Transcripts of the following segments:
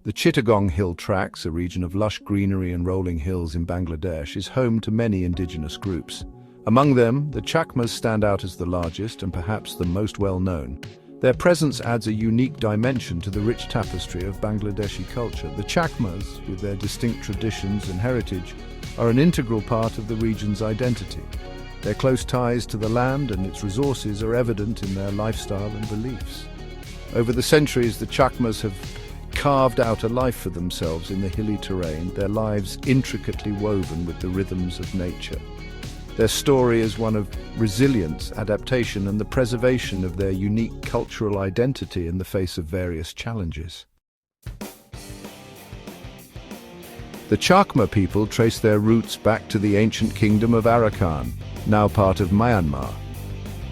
The Chittagong Hill Tracts, a region of lush greenery and rolling hills in Bangladesh, is home to many indigenous groups. Among them, the Chakmas stand out as the largest and perhaps the most well-known. Their presence adds a unique dimension to the rich tapestry of Bangladeshi culture. The Chakmas, with their distinct traditions and heritage, are an integral part of the region's identity. Their close ties to the land and its resources are evident in their lifestyle and beliefs. Over the centuries, the Chakmas have carved out a life for themselves in the hilly terrain, their lives intricately woven with the rhythms of nature. Their story is one of resilience, adaptation, and the preservation of their unique cultural identity in the face of various challenges. The Chakma people trace their roots back to the ancient kingdom of Arakan, now part of Myanmar.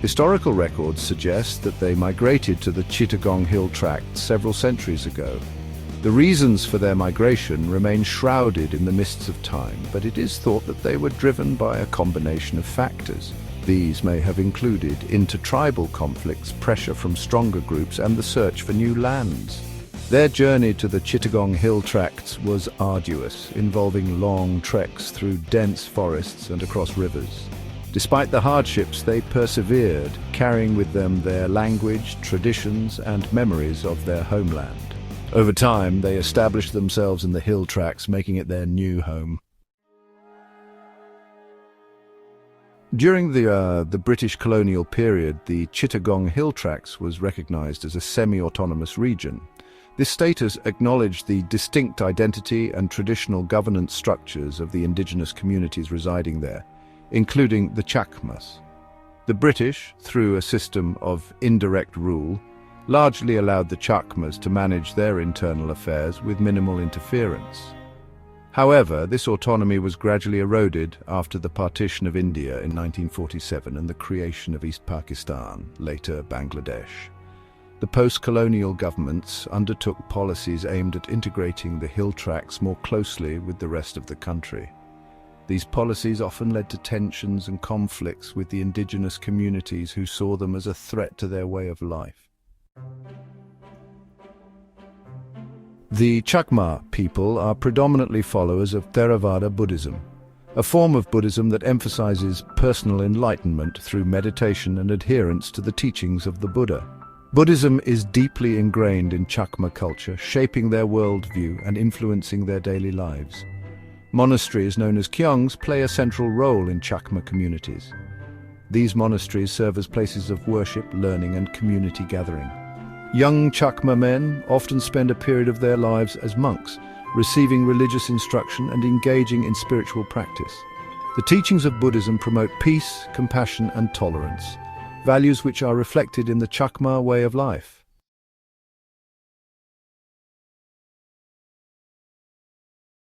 Historical records suggest that they migrated to the Chittagong Hill Tract several centuries ago. The reasons for their migration remain shrouded in the mists of time, but it is thought that they were driven by a combination of factors. These may have included intertribal conflicts, pressure from stronger groups, and the search for new lands. Their journey to the Chittagong Hill Tracts was arduous, involving long treks through dense forests and across rivers. Despite the hardships, they persevered, carrying with them their language, traditions, and memories of their homeland. Over time, they established themselves in the hill tracts, making it their new home. During the British colonial period, the Chittagong Hill Tracts was recognized as a semi-autonomous region. This status acknowledged the distinct identity and traditional governance structures of the indigenous communities residing there, including the Chakmas. The British, through a system of indirect rule, largely allowed the Chakmas to manage their internal affairs with minimal interference. However, this autonomy was gradually eroded after the partition of India in 1947 and the creation of East Pakistan, later Bangladesh. The post-colonial governments undertook policies aimed at integrating the hill tracts more closely with the rest of the country. These policies often led to tensions and conflicts with the indigenous communities who saw them as a threat to their way of life. The Chakma people are predominantly followers of Theravada Buddhism, a form of Buddhism that emphasizes personal enlightenment through meditation and adherence to the teachings of the Buddha. Buddhism is deeply ingrained in Chakma culture, shaping their worldview and influencing their daily lives. Monasteries known as kyongs play a central role in Chakma communities. These monasteries serve as places of worship, learning, and community gathering. Young Chakma men often spend a period of their lives as monks, receiving religious instruction and engaging in spiritual practice. The teachings of Buddhism promote peace, compassion, and tolerance, values which are reflected in the Chakma way of life.